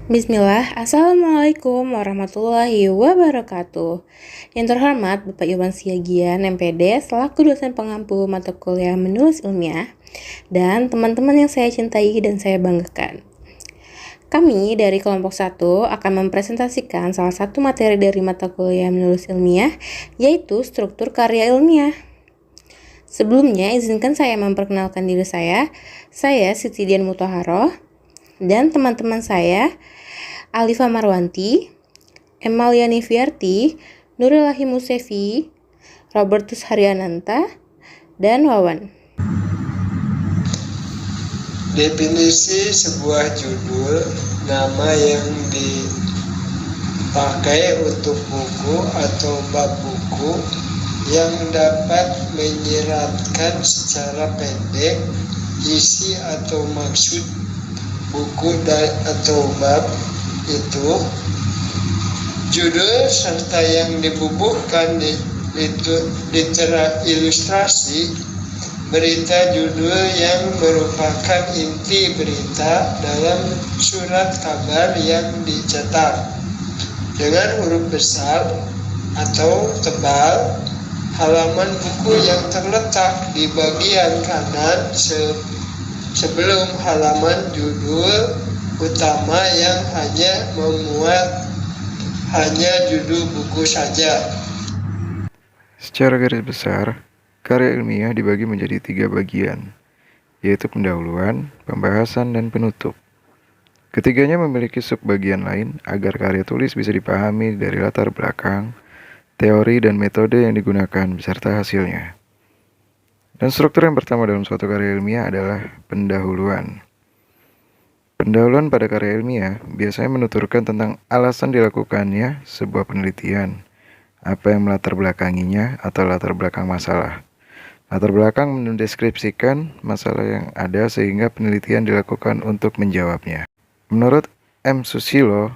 Bismillah, Assalamualaikum warahmatullahi wabarakatuh. Yang terhormat Bapak Iwan Siagian, MPD, selaku dosen pengampu mata kuliah menulis ilmiah, dan teman-teman yang saya cintai dan saya banggakan. Kami dari kelompok 1 akan mempresentasikan salah satu materi dari mata kuliah menulis ilmiah, yaitu struktur karya ilmiah. Sebelumnya, izinkan saya memperkenalkan diri saya Siti Dian Muthaharoh, dan teman-teman saya, Alifa Marwanti, Emaliani Fiarti, Nurillahi Musefi, Robertus Haryananta, dan Wawan. Definisi sebuah judul, nama yang dipakai untuk buku atau bab buku yang dapat menyeratkan secara pendek isi atau maksud buku atau bab itu. Judul serta yang dibubuhkan di ilustrasi berita judul yang merupakan inti berita dalam surat kabar yang dicetak dengan huruf besar atau tebal. Halaman buku yang terletak di bagian kanan sebelum halaman judul utama yang hanya memuat judul buku saja. Secara garis besar, karya ilmiah dibagi menjadi 3 bagian, yaitu pendahuluan, pembahasan, dan penutup. Ketiganya memiliki subbagian lain agar karya tulis bisa dipahami dari latar belakang, teori, dan metode yang digunakan beserta hasilnya. Dan struktur yang pertama dalam suatu karya ilmiah adalah pendahuluan. Pendahuluan pada karya ilmiah biasanya menuturkan tentang alasan dilakukannya sebuah penelitian, apa yang melatar belakanginya atau latar belakang masalah. Latar belakang mendeskripsikan masalah yang ada sehingga penelitian dilakukan untuk menjawabnya. Menurut M. Susilo,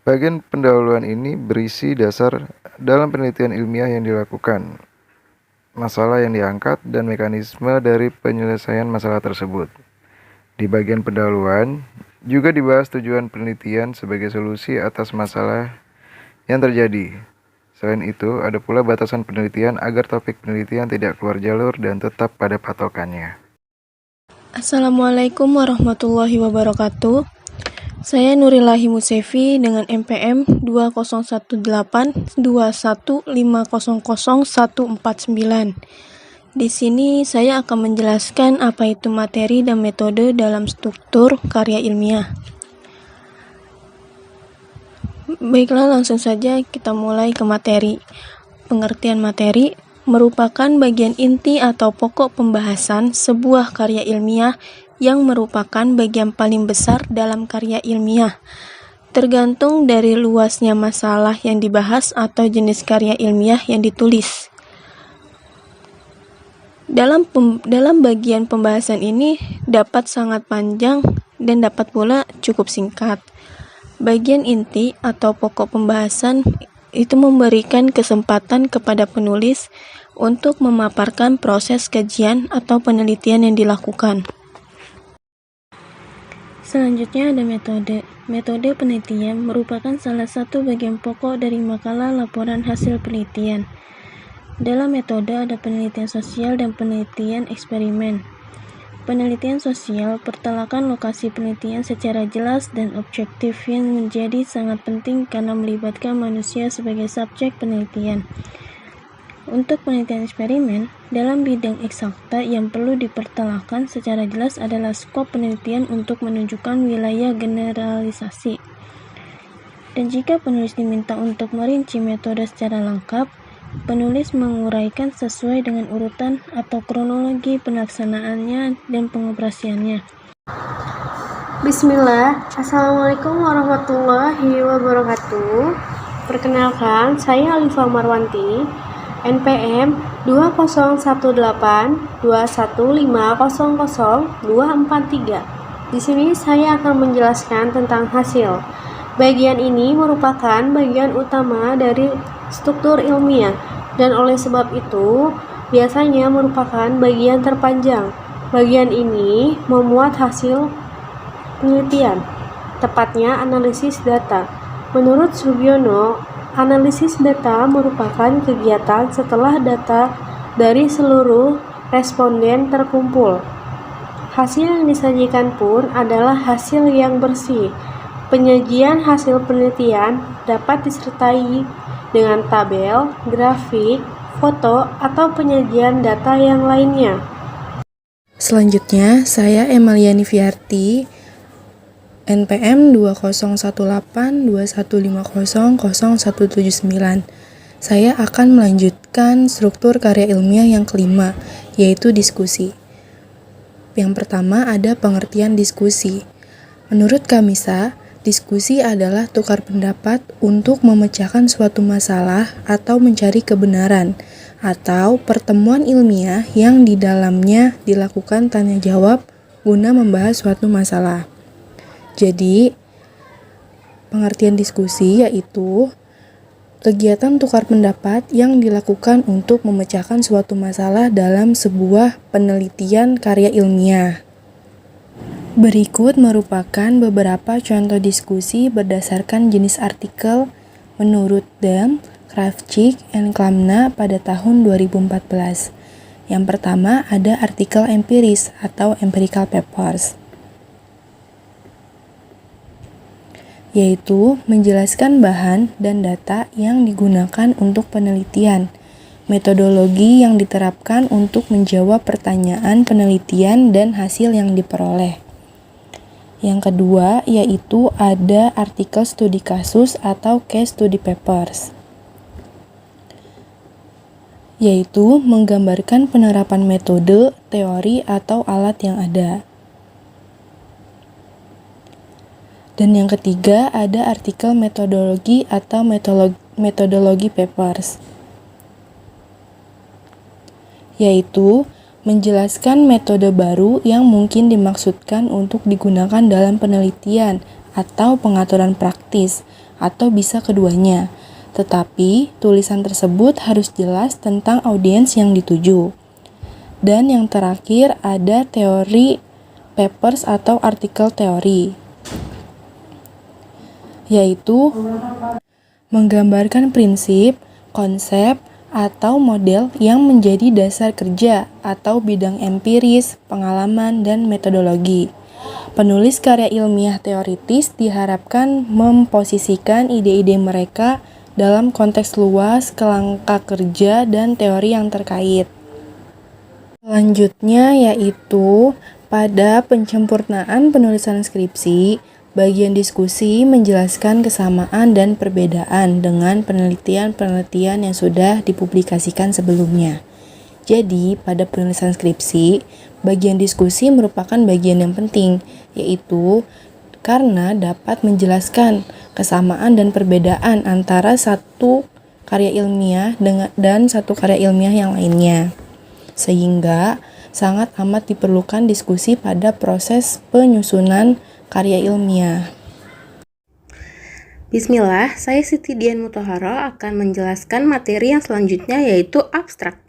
bagian pendahuluan ini berisi dasar dalam penelitian ilmiah yang dilakukan, masalah yang diangkat, dan mekanisme dari penyelesaian masalah tersebut. Di bagian pendahuluan juga dibahas tujuan penelitian sebagai solusi atas masalah yang terjadi. Selain itu, ada pula batasan penelitian agar topik penelitian tidak keluar jalur dan tetap pada patokannya. Assalamualaikum warahmatullahi wabarakatuh. Saya Nurillahi Musefi dengan MPM 201821500149. Di sini saya akan menjelaskan apa itu materi dan metode dalam struktur karya ilmiah. Baiklah, langsung saja kita mulai ke materi. Pengertian materi merupakan bagian inti atau pokok pembahasan sebuah karya ilmiah yang merupakan bagian paling besar dalam karya ilmiah, tergantung dari luasnya masalah yang dibahas atau jenis karya ilmiah yang ditulis. Dalam bagian pembahasan ini dapat sangat panjang dan dapat pula cukup singkat. Bagian inti atau pokok pembahasan itu memberikan kesempatan kepada penulis untuk memaparkan proses kajian atau penelitian yang dilakukan. Selanjutnya ada metode. Metode penelitian merupakan salah satu bagian pokok dari makalah laporan hasil penelitian. Dalam metode ada penelitian sosial dan penelitian eksperimen. Penelitian sosial pertelakan lokasi penelitian secara jelas dan objektif yang menjadi sangat penting karena melibatkan manusia sebagai subjek penelitian. Untuk penelitian eksperimen, dalam bidang eksakta yang perlu dipertelakan secara jelas adalah skop penelitian untuk menunjukkan wilayah generalisasi. Dan jika penulis diminta untuk merinci metode secara lengkap, penulis menguraikan sesuai dengan urutan atau kronologi pelaksanaannya dan pengoperasiannya. Bismillah, Assalamualaikum warahmatullahi wabarakatuh. Perkenalkan, saya Alifa Marwanti, NPM 201821500243. Di sini saya akan menjelaskan tentang hasil. Bagian ini merupakan bagian utama dari struktur ilmiah dan oleh sebab itu biasanya merupakan bagian terpanjang. Bagian ini memuat hasil penelitian, tepatnya analisis data. Menurut Sugiono, analisis data merupakan kegiatan setelah data dari seluruh responden terkumpul. Hasil yang disajikan pun adalah hasil yang bersih. Penyajian hasil penelitian dapat disertai dengan tabel, grafik, foto, atau penyajian data yang lainnya. Selanjutnya, saya Emaliani Fiarti, NPM 201821500179. Saya akan melanjutkan struktur karya ilmiah yang kelima, yaitu diskusi. Yang pertama ada pengertian diskusi. Menurut Kamisa, diskusi adalah tukar pendapat untuk memecahkan suatu masalah atau mencari kebenaran, atau pertemuan ilmiah yang di dalamnya dilakukan tanya jawab guna membahas suatu masalah. Jadi, pengertian diskusi yaitu kegiatan tukar pendapat yang dilakukan untuk memecahkan suatu masalah dalam sebuah penelitian karya ilmiah. Berikut merupakan beberapa contoh diskusi berdasarkan jenis artikel menurut Dam, Kravchik, and Klamna pada tahun 2014. Yang pertama ada artikel empiris atau empirical papers, yaitu menjelaskan bahan dan data yang digunakan untuk penelitian, metodologi yang diterapkan untuk menjawab pertanyaan penelitian dan hasil yang diperoleh. Yang kedua yaitu ada artikel studi kasus atau case study papers, yaitu menggambarkan penerapan metode, teori, atau alat yang ada. Dan yang ketiga ada artikel metodologi atau metodologi papers, yaitu menjelaskan metode baru yang mungkin dimaksudkan untuk digunakan dalam penelitian atau pengaturan praktis, atau bisa keduanya. Tetapi tulisan tersebut harus jelas tentang audiens yang dituju. Dan yang terakhir ada teori papers atau artikel teori, yaitu menggambarkan prinsip, konsep, atau model yang menjadi dasar kerja atau bidang empiris, pengalaman, dan metodologi. Penulis karya ilmiah teoritis diharapkan memposisikan ide-ide mereka dalam konteks luas, kerangka kerja, dan teori yang terkait. Selanjutnya yaitu pada penyempurnaan penulisan skripsi, bagian diskusi menjelaskan kesamaan dan perbedaan dengan penelitian-penelitian yang sudah dipublikasikan sebelumnya. Jadi, pada penulisan skripsi, bagian diskusi merupakan bagian yang penting, yaitu karena dapat menjelaskan kesamaan dan perbedaan antara satu karya ilmiah dan satu karya ilmiah yang lainnya. Sehingga sangat amat diperlukan diskusi pada proses penyusunan karya ilmiah. Bismillah, saya Siti Dian Mutaharo akan menjelaskan materi yang selanjutnya yaitu abstrak.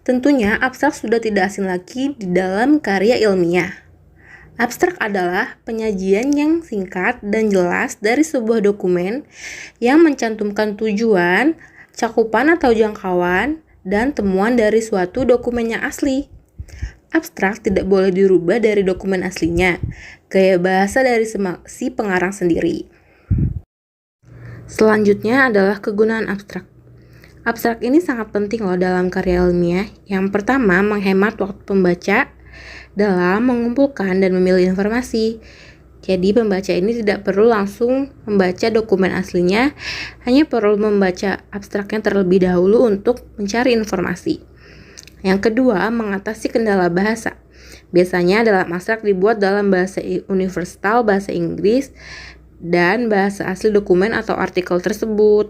Tentunya abstrak sudah tidak asing lagi di dalam karya ilmiah. Abstrak adalah penyajian yang singkat dan jelas dari sebuah dokumen yang mencantumkan tujuan, cakupan atau jangkauan, dan temuan dari suatu dokumen yang asli. Abstrak tidak boleh dirubah dari dokumen aslinya, gaya bahasa dari si pengarang sendiri. Selanjutnya adalah kegunaan abstrak. Abstrak ini sangat penting loh dalam karya ilmiah. Yang pertama, menghemat waktu pembaca dalam mengumpulkan dan memilih informasi. Jadi pembaca ini tidak perlu langsung membaca dokumen aslinya, hanya perlu membaca abstraknya terlebih dahulu untuk mencari informasi. Yang kedua, mengatasi kendala bahasa. Biasanya dalam abstrak dibuat dalam bahasa universal, bahasa Inggris, dan bahasa asli dokumen atau artikel tersebut.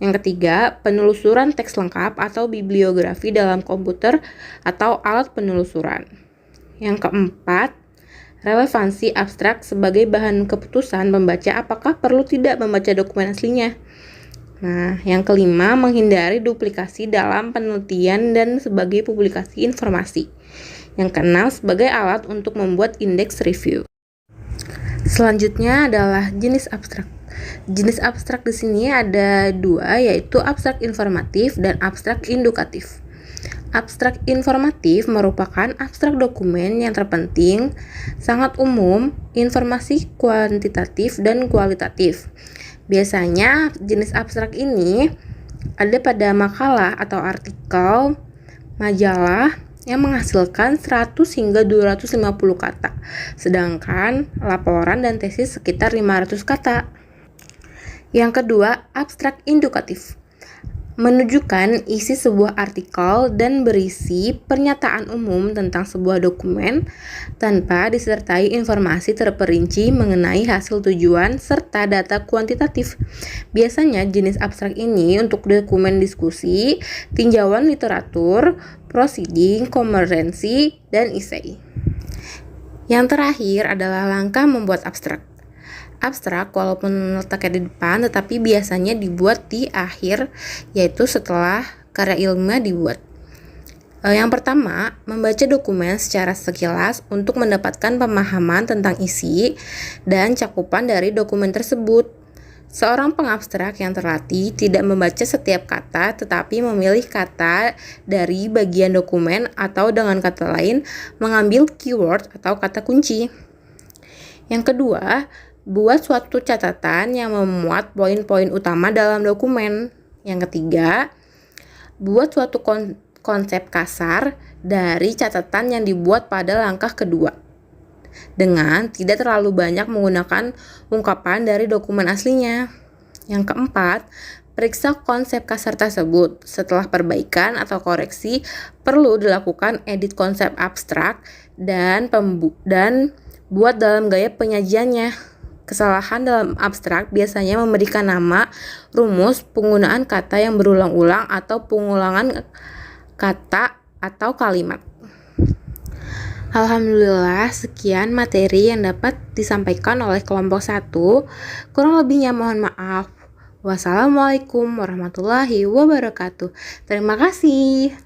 Yang ketiga, penelusuran teks lengkap atau bibliografi dalam komputer atau alat penelusuran. Yang keempat, relevansi abstrak sebagai bahan keputusan pembaca apakah perlu tidak membaca dokumen aslinya. Nah, yang kelima, menghindari duplikasi dalam penelitian dan sebagai publikasi informasi. Yang keenam, sebagai alat untuk membuat indeks review. Selanjutnya adalah jenis abstrak. Jenis abstrak di sini ada dua, yaitu abstrak informatif dan abstrak indukatif. Abstrak informatif merupakan abstrak dokumen yang terpenting, sangat umum, informasi kuantitatif dan kualitatif. Biasanya jenis abstrak ini ada pada makalah atau artikel, majalah yang menghasilkan 100 hingga 250 kata, sedangkan laporan dan tesis sekitar 500 kata. Yang kedua, abstrak indukatif. Menunjukkan isi sebuah artikel dan berisi pernyataan umum tentang sebuah dokumen tanpa disertai informasi terperinci mengenai hasil tujuan serta data kuantitatif. Biasanya jenis abstrak ini untuk dokumen diskusi, tinjauan literatur, proceeding, konferensi, dan esai. Yang terakhir adalah langkah membuat abstrak. Abstrak walaupun letaknya di depan tetapi biasanya dibuat di akhir, yaitu setelah karya ilmiah dibuat. Yang pertama, membaca dokumen secara sekilas untuk mendapatkan pemahaman tentang isi dan cakupan dari dokumen tersebut. Seorang pengabstrak yang terlatih tidak membaca setiap kata tetapi memilih kata dari bagian dokumen atau dengan kata lain mengambil keyword atau kata kunci. Yang kedua, buat suatu catatan yang memuat poin-poin utama dalam dokumen. Yang ketiga, buat suatu konsep kasar dari catatan yang dibuat pada langkah kedua, dengan tidak terlalu banyak menggunakan ungkapan dari dokumen aslinya. Yang keempat, periksa konsep kasar tersebut. Setelah perbaikan atau koreksi, perlu dilakukan edit konsep abstrak dan buat dalam gaya penyajiannya. Kesalahan dalam abstrak biasanya memberikan nama, rumus, penggunaan kata yang berulang-ulang atau pengulangan kata atau kalimat. Alhamdulillah, sekian materi yang dapat disampaikan oleh kelompok 1. Kurang lebihnya mohon maaf. Wassalamualaikum warahmatullahi wabarakatuh. Terima kasih.